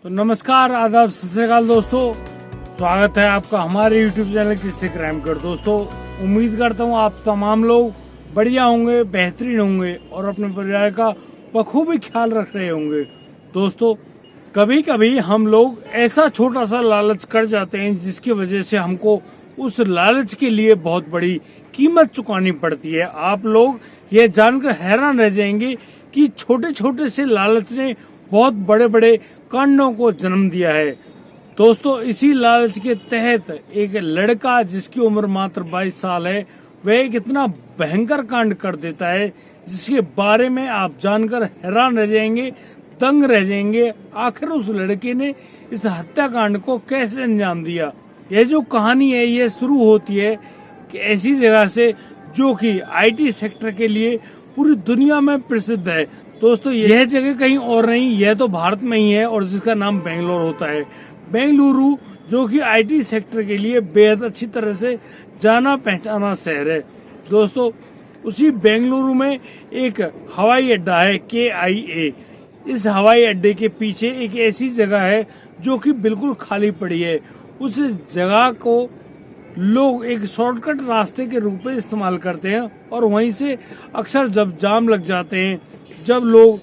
तो नमस्कार, आदाब, सत श्री अकाल दोस्तों। स्वागत है आपका हमारे YouTube चैनल किस्से क्राइम कर। दोस्तों, उम्मीद करता हूँ आप तमाम लोग बढ़िया होंगे, बेहतरीन होंगे और अपने परिवार का बखूबी ख्याल रख रहे होंगे। दोस्तों, कभी कभी हम लोग ऐसा छोटा सा लालच कर जाते हैं जिसकी वजह से हमको उस लालच के लिए बहुत बड़ी कीमत चुकानी पड़ती है। आप लोग ये जानकर हैरान रह जाएंगे कि छोटे छोटे से लालच ने बहुत बड़े बड़े कांडों को जन्म दिया है। दोस्तों, इसी लालच के तहत एक लड़का जिसकी उम्र मात्र 22 साल है, वह एक इतना भयंकर कांड कर देता है जिसके बारे में आप जानकर हैरान रह जाएंगे, दंग रह जाएंगे। आखिर उस लड़के ने इस हत्याकांड को कैसे अंजाम दिया। यह जो कहानी है यह शुरू होती है कि ऐसी जगह से जो कि आईटी सेक्टर के लिए पूरी दुनिया में प्रसिद्ध है। दोस्तों, यह जगह कहीं और नहीं, यह तो भारत में ही है और जिसका नाम बेंगलोर होता है। बेंगलुरु जो कि आईटी सेक्टर के लिए बेहद अच्छी तरह से जाना पहचाना शहर है। दोस्तों, उसी बेंगलुरु में एक हवाई अड्डा है KIA। इस हवाई अड्डे के पीछे एक ऐसी जगह है जो कि बिल्कुल खाली पड़ी है। उस जगह को लोग एक शॉर्टकट रास्ते के रूप में इस्तेमाल करते हैं और वहीं से अक्सर जब जाम लग जाते हैं, जब लोग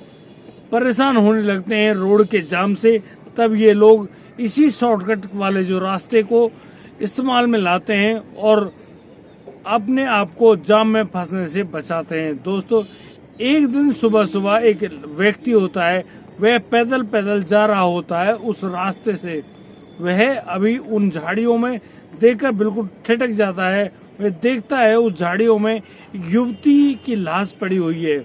परेशान होने लगते हैं रोड के जाम से, तब ये लोग इसी शॉर्टकट वाले जो रास्ते को इस्तेमाल में लाते हैं और अपने आप को जाम में फंसने से बचाते हैं। दोस्तों, एक दिन सुबह सुबह एक व्यक्ति होता है, वह पैदल पैदल जा रहा होता है उस रास्ते से। वह अभी उन झाड़ियों में देखकर बिल्कुल ठिठक जाता है। वह देखता है उस झाड़ियों में एक युवती की लाश पड़ी हुई है।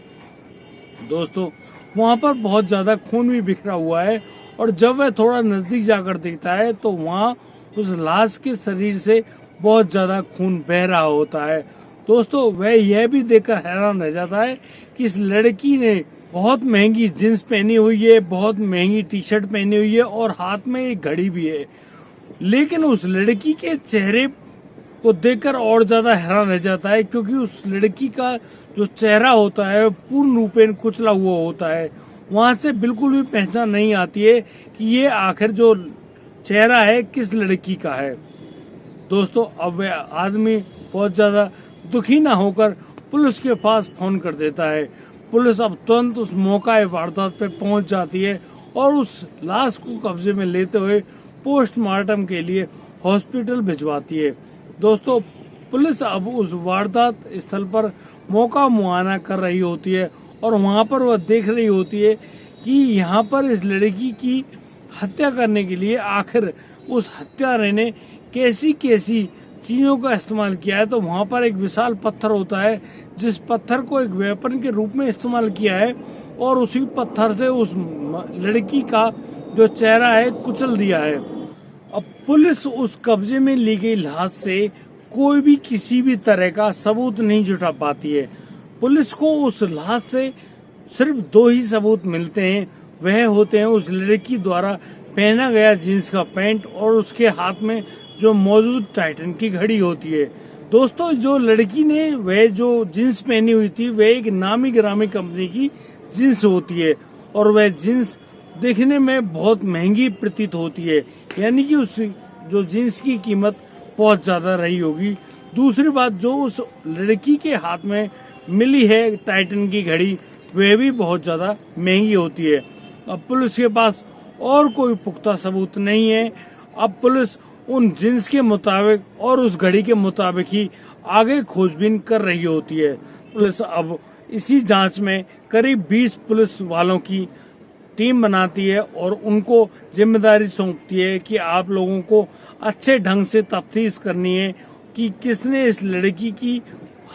दोस्तों, वहाँ पर बहुत ज्यादा खून भी बिखरा हुआ है और जब वह थोड़ा नजदीक जाकर देखता है तो वहाँ उस लाश के शरीर से बहुत ज्यादा खून बह रहा होता है। दोस्तों, वह यह भी देखकर हैरान रह जाता है कि इस लड़की ने बहुत महंगी जींस पहनी हुई है, बहुत महंगी टी-शर्ट पहनी हुई है और हाथ में एक घड़ी भी है। लेकिन उस लड़की के चेहरे को देखकर और ज्यादा हैरान रह जाता है, क्योंकि उस लड़की का जो चेहरा होता है पूर्ण रूपेण कुचला हुआ होता है। वहां से बिल्कुल भी पहचान नहीं आती है कि ये आखिर जो चेहरा है किस लड़की का है। दोस्तों, अब वह आदमी बहुत ज्यादा दुखी ना होकर पुलिस के पास फोन कर देता है। पुलिस अब तुरंत उस मौका वारदात पे पहुंच जाती है और उस लाश को कब्जे में लेते हुए पोस्टमार्टम के लिए हॉस्पिटल भिजवाती है। दोस्तों, पुलिस अब उस वारदात स्थल पर मौका मुआयना कर रही होती है और वहां पर वह देख रही होती है कि यहाँ पर इस लड़की की हत्या करने के लिए आखिर उस हत्यारे ने कैसी कैसी चीजों का इस्तेमाल किया है। तो वहां पर एक विशाल पत्थर होता है जिस पत्थर को एक वेपन के रूप में इस्तेमाल किया है और उसी पत्थर से उस लड़की का जो चेहरा है कुचल दिया है। अब पुलिस उस कब्जे में ली गई लाश से कोई भी किसी भी तरह का सबूत नहीं जुटा पाती है। पुलिस को उस लाश से सिर्फ 2 ही सबूत मिलते हैं। वह होते हैं उस लड़की द्वारा पहना गया जींस का पैंट और उसके हाथ में जो मौजूद टाइटन की घड़ी होती है। दोस्तों, जो लड़की ने वह जो जींस पहनी हुई थी वह एक नामी गिरामी कंपनी की जींस होती है और वह जींस देखने में बहुत महंगी प्रतीत होती है, यानी कि उस जो जींस की कीमत बहुत ज्यादा रही होगी। दूसरी बात, जो उस लड़की के हाथ में मिली है टाइटन की घड़ी, वह भी बहुत ज्यादा महंगी होती है। अब पुलिस के पास और कोई पुख्ता सबूत नहीं है। अब पुलिस उन जींस के मुताबिक और उस घड़ी के मुताबिक ही आगे खोजबीन कर रही होती है। पुलिस अब इसी जांच में करीब 20 पुलिस वालों की टीम बनाती है और उनको जिम्मेदारी सौंपती है कि आप लोगों को अच्छे ढंग से तफ्तीश करनी है कि किसने इस लड़की की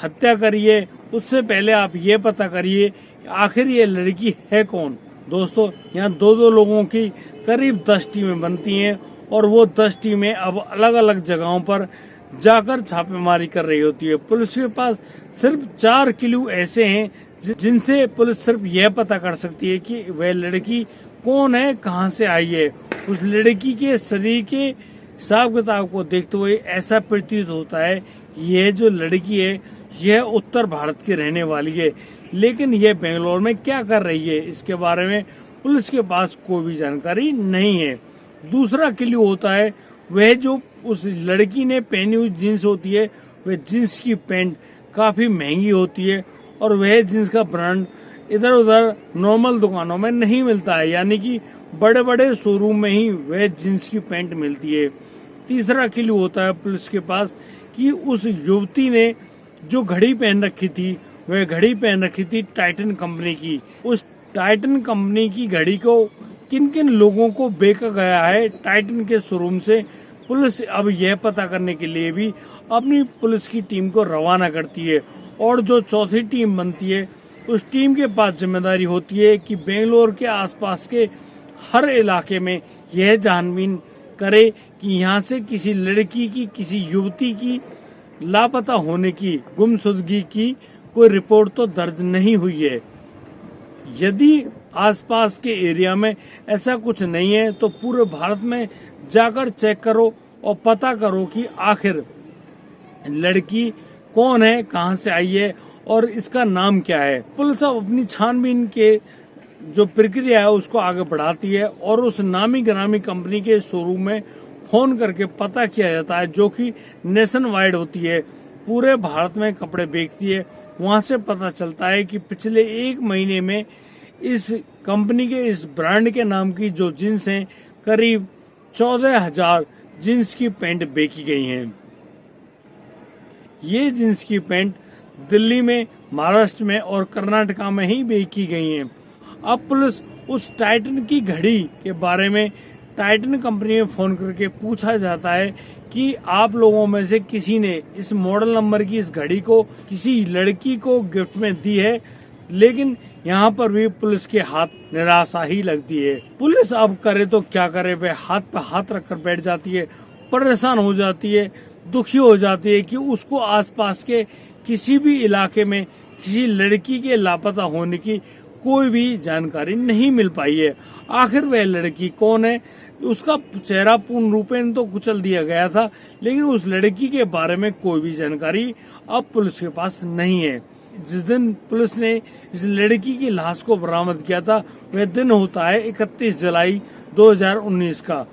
हत्या करी है। उससे पहले आप ये पता करिए आखिर ये लड़की है कौन। दोस्तों, यहाँ 2-2 लोगों की करीब 10 टीमें बनती हैं और वो 10 टीमें अब अलग अलग जगहों पर जाकर छापेमारी कर रही होती है। पुलिस के पास सिर्फ 4 क्लू ऐसे हैं जिनसे पुलिस सिर्फ यह पता कर सकती है कि वह लड़की कौन है, कहां से आई है। उस लड़की के शरीर के हिसाब किताब को देखते हुए ऐसा प्रतीत होता है कि यह जो लड़की है यह उत्तर भारत की रहने वाली है, लेकिन यह बेंगलोर में क्या कर रही है इसके बारे में पुलिस के पास कोई भी जानकारी नहीं है। दूसरा क्लू होता है वह जो उस लड़की ने पहनी हुई जींस होती है, वह जींस की पैंट काफी महंगी होती है और वह जींस का ब्रांड इधर उधर नॉर्मल दुकानों में नहीं मिलता है, यानी कि बड़े बड़े शोरूम में ही वह जींस की पैंट मिलती है। तीसरा क्लू होता है पुलिस के पास कि उस युवती ने जो घड़ी पहन रखी थी, वह घड़ी पहन रखी थी टाइटन कंपनी की। उस टाइटन कंपनी की घड़ी को किन किन लोगों को बेचा गया है टाइटन के शोरूम से, पुलिस अब यह पता करने के लिए भी अपनी पुलिस की टीम को रवाना करती है। और जो चौथी टीम बनती है, उस टीम के पास जिम्मेदारी होती है कि बेंगलोर के आसपास के हर इलाके में यह छानबीन करे कि यहाँ से किसी लड़की की, किसी युवती की लापता होने की, गुमशुदगी की कोई रिपोर्ट तो दर्ज नहीं हुई है। यदि आसपास के एरिया में ऐसा कुछ नहीं है तो पूरे भारत में जाकर चेक करो और पता करो कि आखिर लड़की कौन है, कहां से आई है और इसका नाम क्या है। पुलिस अब अपनी छानबीन के जो प्रक्रिया है उसको आगे बढ़ाती है और उस नामी गिरामी कंपनी के शोरूम में फोन करके पता किया जाता है, जो कि नेशन वाइड होती है, पूरे भारत में कपड़े बेचती है। वहां से पता चलता है कि पिछले 1 महीने में इस कंपनी के, इस ब्रांड के नाम की जो जींस हैं, करीब 14,000 जींस की पैंट बेची गई हैं। ये जींस की पैंट दिल्ली में, महाराष्ट्र में और कर्नाटका में ही बेची गई हैं। अब पुलिस उस टाइटन की घड़ी के बारे में टाइटन कंपनी में फोन करके पूछा जाता है कि आप लोगों में से किसी ने इस मॉडल नंबर की इस घड़ी को किसी लड़की को गिफ्ट में दी है, लेकिन यहाँ पर भी पुलिस के हाथ निराशा ही लगती है। पुलिस अब करे तो क्या करे, वह हाथ पे हाथ रखकर बैठ जाती है, परेशान हो जाती है, दुखी हो जाती है कि उसको आसपास के किसी भी इलाके में किसी लड़की के लापता होने की कोई भी जानकारी नहीं मिल पाई है। आखिर वह लड़की कौन है, उसका चेहरा पूर्ण रूपेण तो कुचल दिया गया था, लेकिन उस लड़की के बारे में कोई भी जानकारी अब पुलिस के पास नहीं है। जिस दिन पुलिस ने इस लड़की की लाश को बरामद किया था, वह दिन होता है 31 जुलाई 2019 का।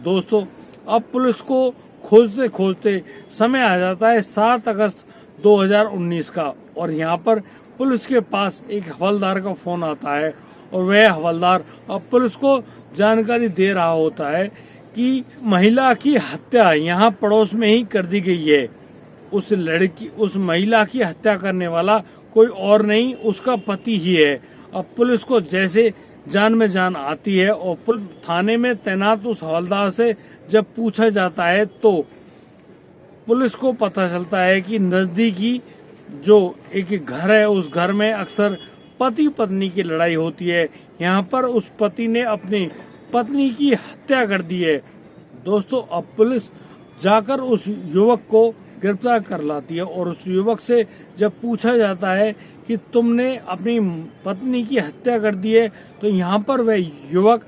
दोस्तों, अब पुलिस को खोजते खोजते समय आ जाता है 7 अगस्त 2019 का और यहाँ पर पुलिस के पास एक हवलदार का फोन आता है और वह हवलदार अब पुलिस को जानकारी दे रहा होता है कि महिला की हत्या यहाँ पड़ोस में ही कर दी गई है। उस महिला की हत्या करने वाला कोई और नहीं, उसका पति ही है। अब पुलिस को जैसे जान में जान आती है और थाने में तैनात उस हवलदार से जब पूछा जाता है तो पुलिस को पता चलता है कि नजदीकी जो एक घर है, उस घर में अक्सर पति पत्नी की लड़ाई होती है। यहाँ पर उस पति ने अपनी पत्नी की हत्या कर दी है। दोस्तों, अब पुलिस जाकर उस युवक को गिरफ्तार कर लाती है और उस युवक से जब पूछा जाता है कि तुमने अपनी पत्नी की हत्या कर दी है, तो यहाँ पर वह युवक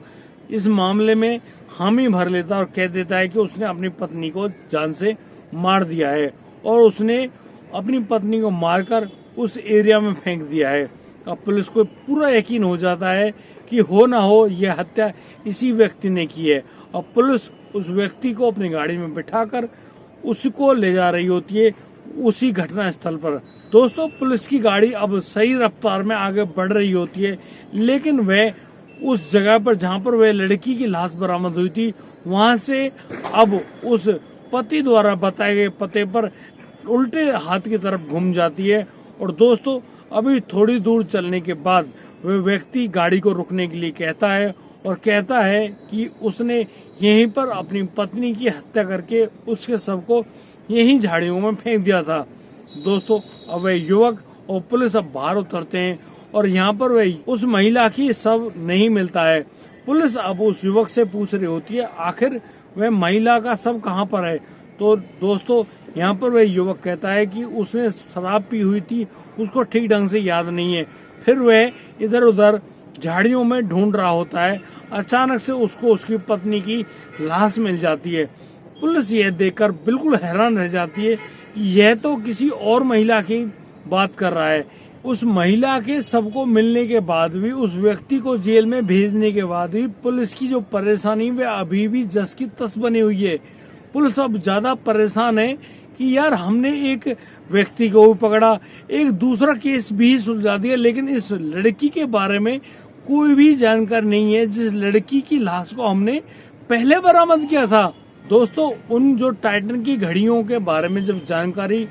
इस मामले में हामी भर लेता और कह देता है कि उसने अपनी पत्नी को जान से मार दिया है और उसने अपनी पत्नी को मारकर उस एरिया में फेंक दिया है। अब पुलिस को पूरा यकीन हो जाता है कि हो ना हो यह हत्या इसी व्यक्ति ने की है। अब पुलिस उस व्यक्ति को अपनी गाड़ी में बिठाकर उसको ले जा रही होती है उसी घटना स्थल पर। दोस्तों, पुलिस की गाड़ी अब सही रफ्तार में आगे बढ़ रही होती है, लेकिन वह उस जगह पर जहां पर वह लड़की की लाश बरामद हुई थी, वहां से अब उस पति द्वारा बताए गए पते पर उल्टे हाथ की तरफ घूम जाती है। और दोस्तों, अभी थोड़ी दूर चलने के बाद वह व्यक्ति गाड़ी को रुकने के लिए कहता है और कहता है कि उसने यहीं पर अपनी पत्नी की हत्या करके उसके शव को यहीं झाड़ियों में फेंक दिया था। दोस्तों, अब वह युवक और पुलिस अब बाहर उतरते हैं और यहाँ पर वह उस महिला की शव नहीं मिलता है। पुलिस अब उस युवक से पूछ रही होती है आखिर वह महिला का शव कहाँ पर है। तो दोस्तों, यहाँ पर वह युवक कहता है कि उसने शराब पी हुई थी, उसको ठीक ढंग से याद नहीं है। फिर वह इधर उधर झाड़ियों में ढूंढ रहा होता है, अचानक से उसको उसकी पत्नी की लाश मिल जाती है। पुलिस यह देखकर बिल्कुल हैरान रह जाती है कि यह तो किसी और महिला की बात कर रहा है। उस महिला के सबको मिलने के बाद भी, उस व्यक्ति को जेल में भेजने के बाद भी पुलिस की जो परेशानी वे अभी भी जस की तस बनी हुई है। पुलिस अब ज्यादा परेशान है कि यार हमने एक व्यक्ति को भी पकड़ा, एक दूसरा केस भी सुलझा दिया, लेकिन इस लड़की के बारे में कोई भी जानकारी नहीं है जिस लड़की की लाश को हमने पहले बरामद किया था। दोस्तों, उन जो टाइटन की घड़ियों के बारे में जब जानकारी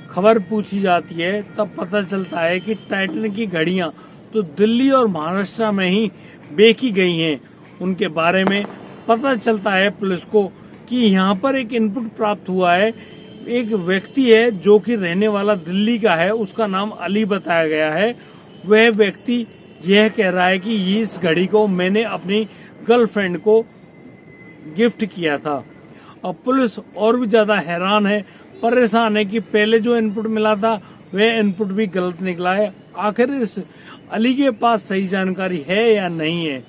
खबर पूछी जाती है तब पता चलता है कि टाइटन की घड़ियां तो दिल्ली और महाराष्ट्र में ही बेची गई हैं। उनके बारे में पता चलता है पुलिस को कि यहाँ पर एक इनपुट प्राप्त हुआ है। एक व्यक्ति है जो कि रहने वाला दिल्ली का है, उसका नाम अली बताया गया है। वह व्यक्ति यह कह रहा है कि इस घड़ी को मैंने अपनी गर्लफ्रेंड को गिफ्ट किया था। अब पुलिस और भी ज्यादा हैरान है, परेशान है कि पहले जो इनपुट मिला था वह इनपुट भी गलत निकला है। आखिर इस अली के पास सही जानकारी है या नहीं है।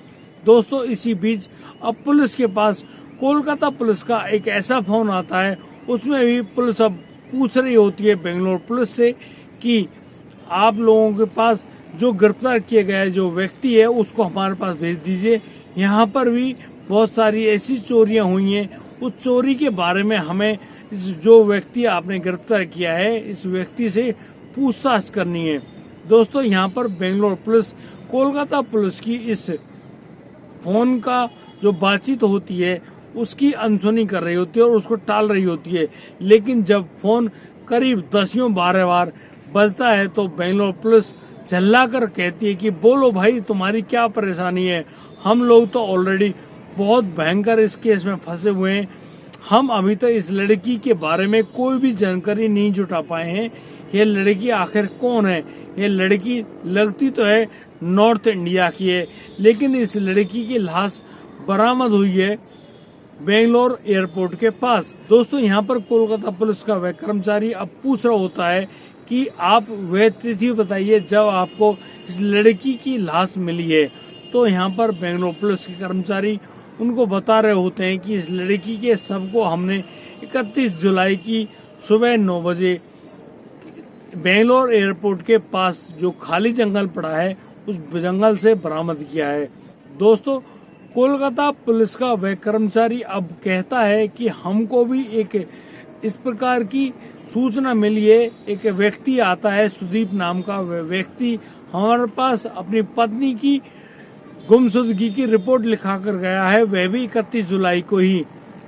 दोस्तों, इसी बीच अब पुलिस के पास कोलकाता पुलिस का एक ऐसा फोन आता है, उसमें भी पुलिस अब पूछ रही होती है बेंगलोर पुलिस से कि आप लोगों के पास जो गिरफ्तार किए गए जो व्यक्ति है उसको हमारे पास भेज दीजिए। यहाँ पर भी बहुत सारी ऐसी चोरियां हुई हैं, उस चोरी के बारे में हमें इस जो व्यक्ति आपने गिरफ्तार किया है इस व्यक्ति से पूछताछ करनी है। दोस्तों, यहाँ पर बेंगलोर पुलिस कोलकाता पुलिस की इस फोन का जो बातचीत होती है उसकी अनसुनी कर रही होती है और उसको टाल रही होती है। लेकिन जब फोन करीब 10-12 बार बजता है तो बेंगलोर पुलिस झल्लाकर कहती है कि बोलो भाई, तुम्हारी क्या परेशानी है। हम लोग तो ऑलरेडी बहुत भयंकर इस केस में फंसे हुए हैं। हम अभी तक इस लड़की के बारे में कोई भी जानकारी नहीं जुटा पाए हैं। ये लड़की आखिर कौन है। ये लड़की लगती तो है नॉर्थ इंडिया की है, लेकिन इस लड़की की लाश बरामद हुई है बेंगलोर एयरपोर्ट के पास। दोस्तों, यहाँ पर कोलकाता पुलिस का वह कर्मचारी अब पूछ रहा होता है कि आप वह तिथि बताइए जब आपको इस लड़की की लाश मिली है। तो यहाँ पर बेंगलोर पुलिस के कर्मचारी उनको बता रहे होते हैं कि इस लड़की के शव को हमने 31 जुलाई की सुबह 9 बजे बेंगलोर एयरपोर्ट के पास जो खाली जंगल पड़ा है उस जंगल से बरामद किया है। दोस्तों, कोलकाता पुलिस का वह कर्मचारी अब कहता है कि हमको भी एक इस प्रकार की सूचना मिली है। एक व्यक्ति आता है सुदीप नाम का, वह व्यक्ति हमारे पास अपनी पत्नी की गुमशुदगी की रिपोर्ट लिखा कर गया है, वह भी 31 जुलाई को ही।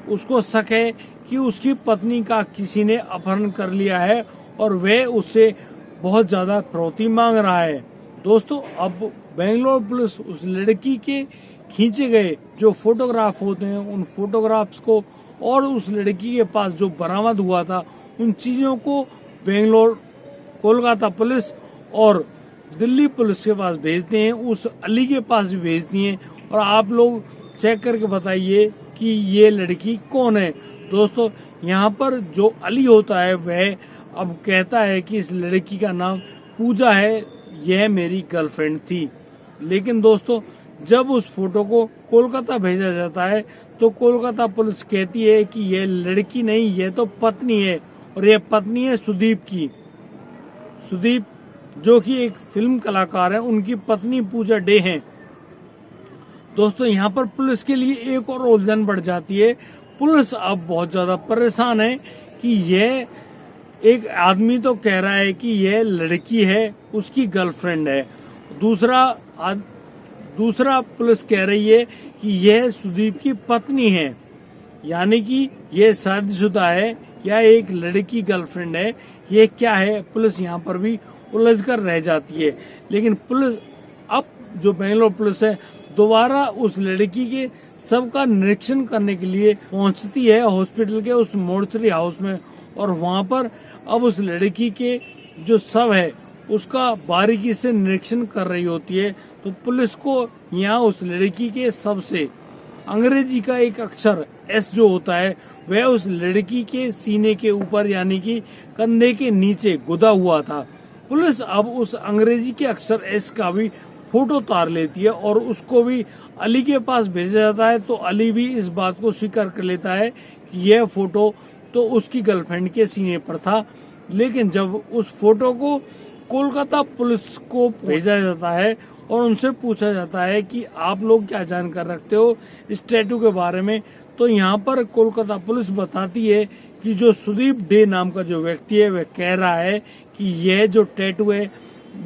उसको शक है कि उसकी पत्नी का किसी ने अपहरण कर लिया है और वह उससे बहुत ज्यादा फिरौती मांग रहा है। दोस्तों, अब बेंगलोर पुलिस उस लड़की के खींचे गए जो फोटोग्राफ होते हैं उन फोटोग्राफ्स को और उस लड़की के पास जो बरामद हुआ था उन चीजों को बेंगलोर कोलकाता पुलिस और दिल्ली पुलिस के पास भेजते हैं, उस अली के पास भी भेजती हैं। और आप लोग चेक करके बताइए कि ये लड़की कौन है। दोस्तों, यहाँ पर जो अली होता है वह अब कहता है कि इस लड़की का नाम पूजा है, यह मेरी गर्लफ्रेंड थी। लेकिन दोस्तों, जब उस फोटो को कोलकाता भेजा जाता है तो कोलकाता पुलिस कहती है कि यह लड़की नहीं, यह तो पत्नी है और यह पत्नी है सुदीप की। सुदीप जो कि एक फिल्म कलाकार है, उनकी पत्नी पूजा डे है। दोस्तों, यहाँ पर पुलिस के लिए एक और उलझन बढ़ जाती है। पुलिस अब बहुत ज्यादा परेशान है कि यह एक आदमी तो कह रहा है कि यह लड़की है, उसकी गर्लफ्रेंड है। दूसरा पुलिस कह रही है कि यह सुदीप की पत्नी है, यानी कि यह शादीशुदा है या एक लड़की गर्लफ्रेंड है। ये क्या है, पुलिस यहाँ पर भी उलझ कर रह जाती है। लेकिन पुलिस अब जो बेंगलोर पुलिस है दोबारा उस लड़की के शव का निरीक्षण करने के लिए पहुंचती है हॉस्पिटल के उस मोर्चरी हाउस में, और वहां पर अब उस लड़की के जो शव है उसका बारीकी से निरीक्षण कर रही होती है। तो पुलिस को यहाँ उस लड़की के शव से अंग्रेजी का एक अक्षर एस जो होता है वह उस लड़की के सीने के ऊपर यानी कि कंधे के नीचे गुदा हुआ था। पुलिस अब उस अंग्रेजी के अक्षर एस का भी फोटो उतार लेती है और उसको भी अली के पास भेजा जाता है। तो अली भी इस बात को स्वीकार कर लेता है कि यह फोटो तो उसकी गर्लफ्रेंड के सीने पर था। लेकिन जब उस फोटो को कोलकाता पुलिस को भेजा जाता है और उनसे पूछा जाता है कि आप लोग क्या जानकारी रखते हो इस टैटू के बारे में। तो यहाँ पर कोलकाता पुलिस बताती है कि जो सुदीप डे नाम का जो व्यक्ति है वह कह रहा है कि यह जो टैटू है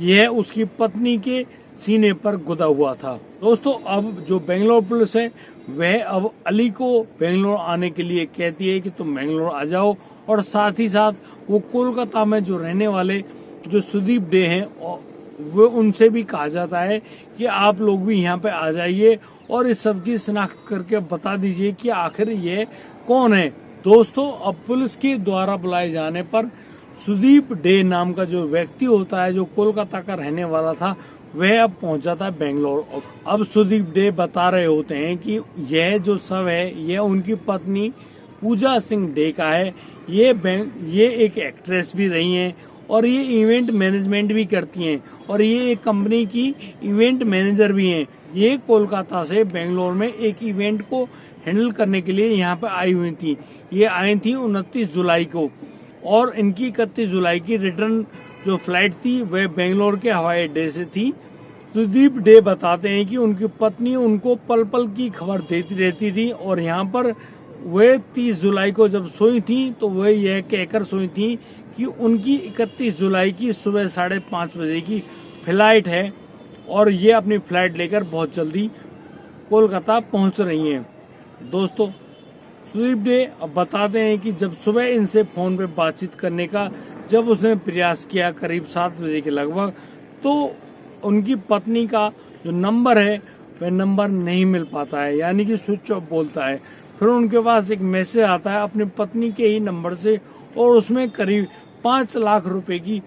यह उसकी पत्नी के सीने पर गुदा हुआ था। दोस्तों, अब जो बेंगलोर पुलिस है वह अब अली को बेंगलोर आने के लिए कहती है कि तुम बेंगलोर आ जाओ, और साथ ही साथ वो कोलकाता में जो रहने वाले जो सुदीप डे हैं वो उनसे भी कहा जाता है कि आप लोग भी यहाँ पे आ जाइए और इस सब की शिनाख्त करके बता दीजिए कि आखिर ये कौन है। दोस्तों, अब पुलिस के द्वारा बुलाए जाने पर सुदीप डे नाम का जो व्यक्ति होता है जो कोलकाता का रहने वाला था वह अब पहुंच जाता है बेंगलोर। अब सुदीप डे बता रहे होते हैं कि यह जो शव है यह उनकी पत्नी पूजा सिंह डे का है। ये एक एक्ट्रेस भी रही हैं और ये इवेंट मैनेजमेंट भी करती हैं और ये एक कंपनी की इवेंट मैनेजर भी हैं। ये कोलकाता से बेंगलोर में एक इवेंट को हैंडल करने के लिए यहाँ पे आई हुई थी। ये आई थी 29 जुलाई को और इनकी 31 जुलाई की रिटर्न जो फ्लाइट थी वह बेंगलोर के हवाई अड्डे से थी। सुदीप डे बताते हैं कि उनकी पत्नी उनको पल पल की खबर देती रहती थी और यहाँ पर वे 30 जुलाई को जब सोई थी तो वह यह कहकर सोई थी कि उनकी 31 जुलाई की सुबह 5:30 बजे की फ्लाइट है और ये अपनी फ्लाइट लेकर बहुत जल्दी कोलकाता पहुंच रही हैं। दोस्तों, सुदीप डे अब बताते हैं कि जब सुबह इनसे फोन पे बातचीत करने का जब उसने प्रयास किया करीब 7 बजे के लगभग, तो उनकी पत्नी का जो नंबर है वह नंबर नहीं मिल पाता है, यानी कि स्विच ऑफ बोलता है। फिर उनके पास एक मैसेज आता है अपनी पत्नी के ही नंबर से और उसमें करीब 5 लाख रुपए की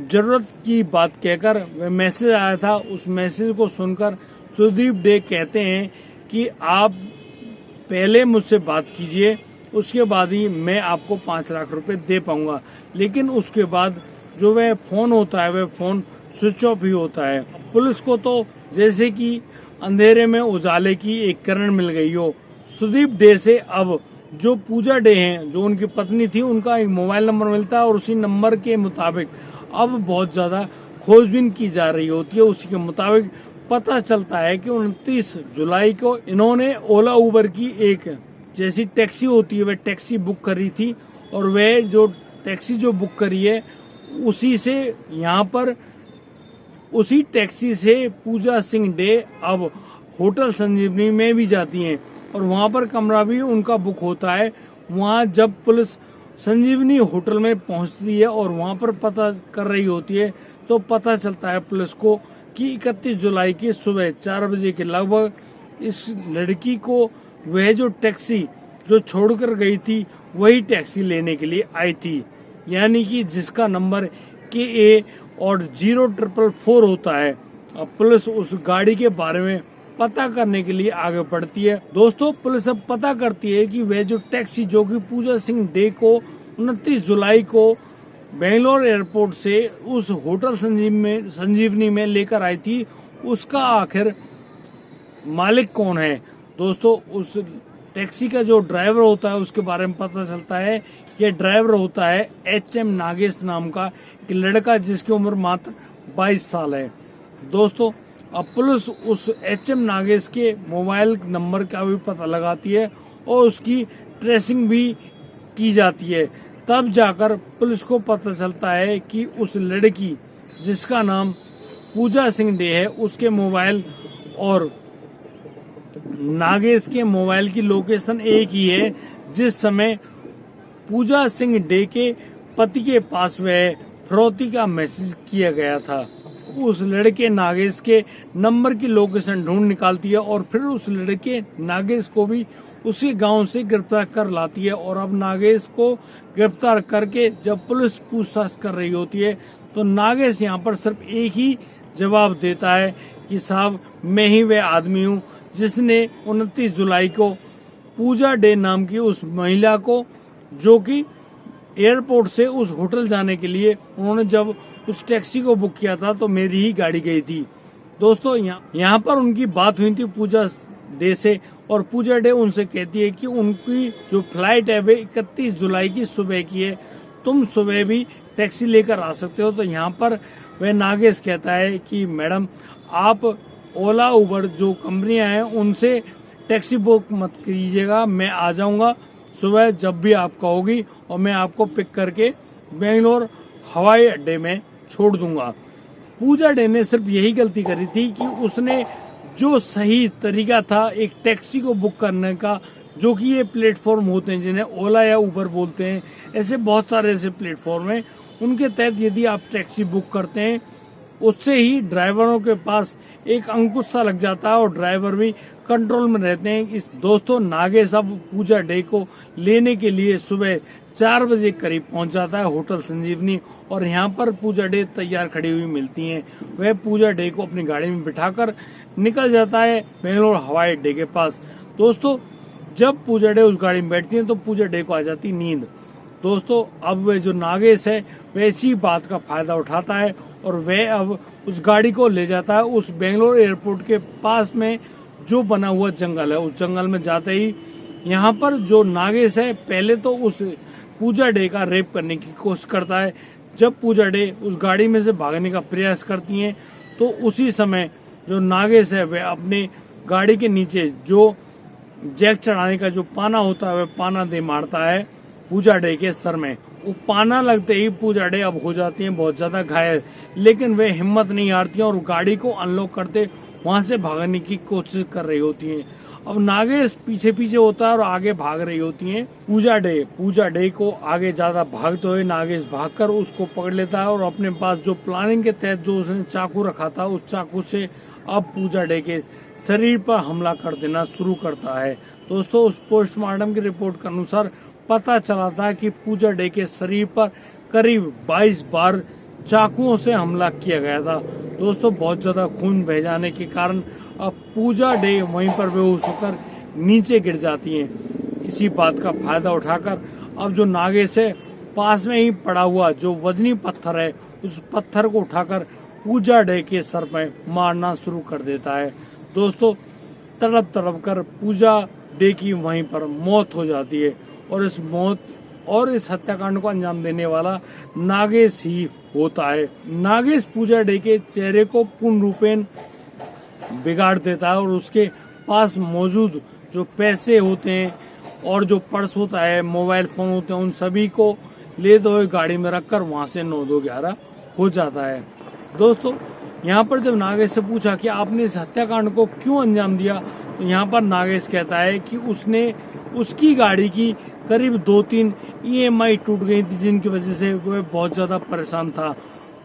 जरूरत की बात कहकर वह मैसेज आया था। उस मैसेज को सुनकर सुदीप डे कहते हैं कि आप पहले मुझसे बात कीजिए, उसके बाद ही मैं आपको 5 लाख रुपए दे पाऊंगा। लेकिन उसके बाद जो वह फोन होता है वह फोन स्विच ऑफ ही होता है। पुलिस को तो जैसे कि अंधेरे में उजाले की एक किरण मिल गई हो। सुदीप डे से अब जो पूजा डे हैं जो उनकी पत्नी थी उनका एक मोबाइल नंबर मिलता है और उसी नंबर के मुताबिक अब बहुत ज्यादा खोजबीन की जा रही होती है। उसी के मुताबिक पता चलता है कि 29 जुलाई को इन्होंने ओला उबर की एक जैसी टैक्सी होती है वह टैक्सी बुक करी थी और वह जो टैक्सी जो बुक करी है उसी से यहाँ पर उसी टैक्सी से पूजा सिंह डे अब होटल संजीवनी में भी जाती हैं और वहां पर कमरा भी उनका बुक होता है। वहां जब पुलिस संजीवनी होटल में पहुंचती है और वहां पर पता कर रही होती है तो पता चलता है पुलिस को कि 31 जुलाई की सुबह 4 बजे के लगभग इस लड़की को वह जो टैक्सी जो छोड़कर गई थी वही टैक्सी लेने के लिए आई थी, यानी कि जिसका नंबर KA और 0444 होता है। अब पुलिस उस गाड़ी के बारे में पता करने के लिए आगे बढ़ती है। दोस्तों, पुलिस अब पता करती है कि वह जो टैक्सी जो कि पूजा सिंह डे को 29 जुलाई को बेंगलोर एयरपोर्ट से उस होटल संजीवनी में लेकर आई थी उसका आखिर मालिक कौन है। दोस्तों, उस टैक्सी का जो ड्राइवर होता है उसके बारे में पता चलता है कि ड्राइवर होता है HM नागेश नाम का एक लड़का जिसकी उम्र मात्र 22 साल है। दोस्तों, अब पुलिस उस HM नागेश के मोबाइल नंबर का भी पता लगाती है और उसकी ट्रेसिंग भी की जाती है। तब जाकर पुलिस को पता चलता है कि उस लड़की जिसका नाम पूजा सिंह डे है उसके मोबाइल और नागेश के मोबाइल की लोकेशन एक ही है जिस समय पूजा सिंह डे के पति के पास वह फिरौती का मैसेज किया गया था। उस लड़के नागेश के नंबर की लोकेशन ढूंढ निकालती है और फिर उस लड़के नागेश को भी उसी गांव से गिरफ्तार कर लाती है और अब नागेश को गिरफ्तार करके जब पुलिस पूछताछ कर रही होती है तो नागेश यहाँ पर सिर्फ एक ही जवाब देता है कि साहब मैं ही वह आदमी हूँ जिसने 29 जुलाई को पूजा डे नाम की उस महिला को जो कि एयरपोर्ट से उस होटल जाने के लिए उन्होंने जब उस टैक्सी को बुक किया था तो मेरी ही गाड़ी गई थी। दोस्तों, यहाँ पर उनकी बात हुई थी पूजा डे से और पूजा डे उनसे कहती है कि उनकी जो फ्लाइट है वे 31 जुलाई की सुबह की है, तुम सुबह भी टैक्सी लेकर आ सकते हो। तो यहाँ पर वह नागेश कहता है कि मैडम आप ओला उबर जो कंपनियां हैं उनसे टैक्सी बुक मत कीजिएगा, मैं आ जाऊंगा सुबह जब भी आप कहोगी और मैं आपको पिक करके बेंगलोर हवाई अड्डे में छोड़ दूंगा। पूजा डे ने सिर्फ यही गलती करी थी कि उसने जो सही तरीका था एक टैक्सी को बुक करने का, जो कि ये प्लेटफॉर्म होते हैं जिन्हें ओला या उबर बोलते हैं, ऐसे बहुत सारे ऐसे प्लेटफॉर्म हैं, उनके तहत यदि आप टैक्सी बुक करते हैं उससे ही ड्राइवरों के पास एक अंकुश सा लग जाता है और ड्राइवर भी कंट्रोल में रहते हैं। इस दोस्तों नागेश अब पूजा डे को लेने के लिए सुबह 4 बजे करीब पहुंच जाता है होटल संजीवनी, और यहाँ पर पूजा डे तैयार खड़ी हुई मिलती हैं। वह पूजा डे को अपनी गाड़ी में बिठाकर निकल जाता है बेंगलोर हवाई अड्डे के पास। दोस्तों जब पूजा डे उस गाड़ी में बैठती है तो पूजा डे को आ जाती नींद। दोस्तों अब वह जो नागेश है वह इसी बात का फायदा उठाता है और वह अब उस गाड़ी को ले जाता है उस बेंगलोर एयरपोर्ट के पास में जो बना हुआ जंगल है। उस जंगल में जाते ही यहाँ पर जो नागेश है पहले तो उस पूजा डे का रेप करने की कोशिश करता है। जब पूजा डे उस गाड़ी में से भागने का प्रयास करती हैं तो उसी समय जो नागेश है वह अपने गाड़ी के नीचे जो जैक चढ़ाने का जो पाना होता है वह पाना दे मारता है पूजा डे के सर में। वो पाना लगते ही पूजा डे अब हो जाती है बहुत ज्यादा घायल, लेकिन वे हिम्मत नहीं हारती हैं और गाड़ी को अनलॉक करते वहां से भागने की कोशिश कर रही होती हैं। अब नागेश पीछे पीछे होता है और आगे भाग रही होती हैं। पूजा डे को आगे ज्यादा भागते हुए नागेश भागकर उसको पकड़ लेता है और अपने पास जो प्लानिंग के तहत जो उसने चाकू रखा था उस चाकू से अब पूजा डे के शरीर पर हमला कर देना शुरू करता है। दोस्तों उस पोस्टमार्टम की रिपोर्ट के अनुसार पता चला था कि पूजा डे के शरीर पर करीब 22 बार चाकुओं से हमला किया गया था। दोस्तों बहुत ज्यादा खून बह जाने के कारण अब पूजा डे वहीं पर बेहोश होकर नीचे गिर जाती हैं। इसी बात का फायदा उठाकर अब जो नागेश है पास में ही पड़ा हुआ जो वजनी पत्थर है उस पत्थर को उठाकर पूजा डे के सर में मारना शुरू कर देता है। दोस्तों तड़प तड़प कर पूजा डे की वहीं पर मौत हो जाती है और इस हत्याकांड को अंजाम देने वाला नागेश ही होता है। नागेश पूजा डे के चेहरे को पूर्ण रूपेण बिगाड़ देता है और उसके पास मौजूद जो पैसे होते हैं और जो पर्स होता है, मोबाइल फोन होते हैं, उन सभी को लेते हुए गाड़ी में रखकर वहां से 9-2-11 हो जाता है। दोस्तों यहाँ पर जब नागेश से पूछा कि आपने इस हत्याकांड को क्यों अंजाम दिया, तो यहाँ पर नागेश कहता है कि उसने उसकी गाड़ी की करीब 2-3 EMI टूट गई थी जिनकी वजह से वह बहुत ज्यादा परेशान था।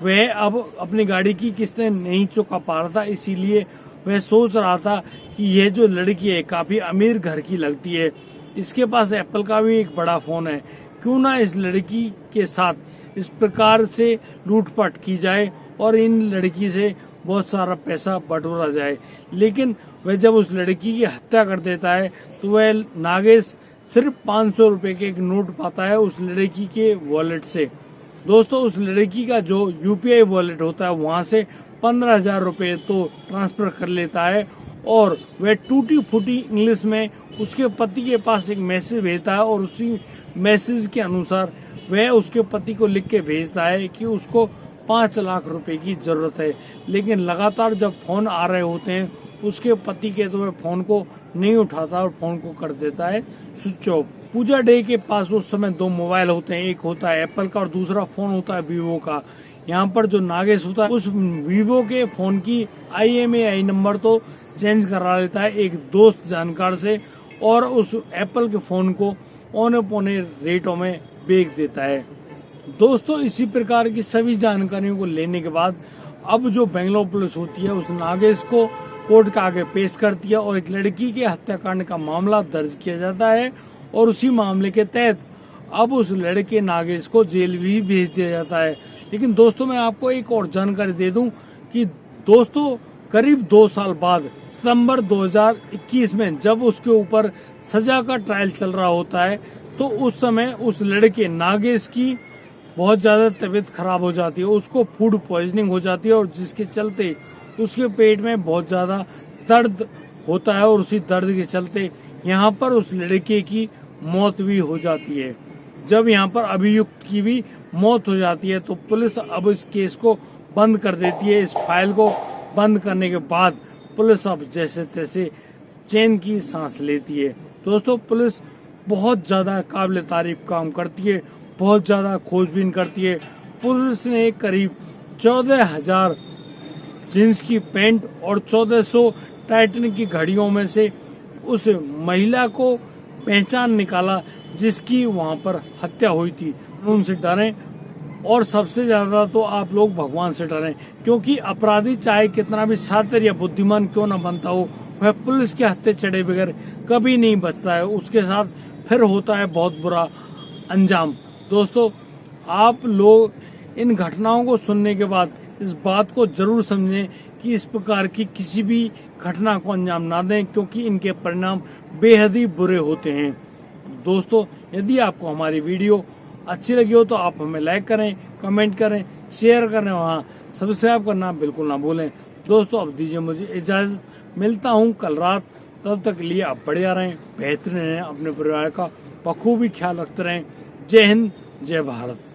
वह अब अपनी गाड़ी की किस्तें नहीं चुका पा रहा था, इसीलिए वह सोच रहा था कि यह जो लड़की है काफी अमीर घर की लगती है, इसके पास एप्पल का भी एक बड़ा फोन है, क्यों ना इस लड़की के साथ इस प्रकार से लूटपाट की जाए और इन लड़की से बहुत सारा पैसा बटोरा जाए। लेकिन वह जब उस लड़की की हत्या कर देता है तो वह नागेश सिर्फ 500 रुपए के एक नोट पाता है उस लड़की के वॉलेट से। दोस्तों उस लड़की का जो UPI वॉलेट होता है वहां से 15,000 रुपए तो ट्रांसफर कर लेता है और वह टूटी फूटी इंग्लिश में उसके पति के पास एक मैसेज भेजता है और उसी मैसेज के अनुसार वह उसके पति को लिख के भेजता है कि उसको 5 लाख रुपए की जरूरत है। लेकिन लगातार जब फोन आ रहे होते हैं उसके पति के तो वह फोन को नहीं उठाता और फोन को कर देता है स्विच ऑफ। पूजा डे के पास उस समय 2 मोबाइल होते हैं, एक होता है एप्पल का और दूसरा फोन होता है वीवो का। यहाँ पर जो नागेश होता है उस वीवो के फोन की IMEI नंबर तो चेंज करा लेता है एक दोस्त जानकार से और उस एप्पल के फोन को औने पौने रेटों में बेच देता है। दोस्तों इसी प्रकार की सभी जानकारियों को लेने के बाद अब जो बेंगलोर पुलिस होती है उस नागेश को कोर्ट के आगे पेश करती है और एक लड़की के हत्याकांड का मामला दर्ज किया जाता है और उसी मामले के तहत अब उस लड़के नागेश को जेल भी भेज दिया जाता है। लेकिन दोस्तों मैं आपको एक और जानकारी दे दूं कि दोस्तों करीब 2 साल बाद सितंबर 2021 में जब उसके ऊपर सजा का ट्रायल चल रहा होता है तो उस समय उस लड़के नागेश की बहुत ज्यादा तबीयत खराब हो जाती है, उसको फूड पॉइजनिंग हो जाती है और जिसके चलते उसके पेट में बहुत ज्यादा दर्द होता है और उसी दर्द के चलते यहाँ पर उस लड़के की मौत भी हो जाती है। जब यहाँ पर अभियुक्त की भी मौत हो जाती है तो पुलिस अब इस केस को बंद कर देती है। इस फाइल को बंद करने के बाद पुलिस अब जैसे तैसे चैन की सांस लेती है। दोस्तों, पुलिस बहुत ज्यादा काबिल तारीफ काम करती है, बहुत ज्यादा खोजबीन करती है। पुलिस ने करीब 14,000 जींस की पैंट और 1400 टाइटन की घड़ियों में से उस महिला को पहचान निकाला जिसकी वहां पर हत्या हुई थी। उनसे डरें और सबसे ज्यादा तो आप लोग भगवान से डरें, क्योंकि अपराधी चाहे कितना भी शातिर या बुद्धिमान क्यों न बनता हो, वह पुलिस के हत्थे चढ़े बगैर कभी नहीं बचता है। उसके साथ फिर होता है बहुत बुरा अंजाम। दोस्तों, आप लोग इन घटनाओं को सुनने के बाद इस बात को जरूर समझें कि इस प्रकार की किसी भी घटना को अंजाम ना दें, क्योंकि इनके परिणाम बेहद ही बुरे होते हैं। दोस्तों, यदि आपको हमारी वीडियो अच्छी लगी हो तो आप हमें लाइक करें, कमेंट करें, शेयर करें, वहाँ सब्सक्राइब करना बिल्कुल ना भूलें। दोस्तों, अब दीजिए मुझे इजाजत, मिलता हूँ कल रात। तब तक के लिए आप बढ़िया रहें, बेहतरीन रहें, अपने परिवार का बखूबी ख्याल रखते रहें। जय हिंद, जय भारत।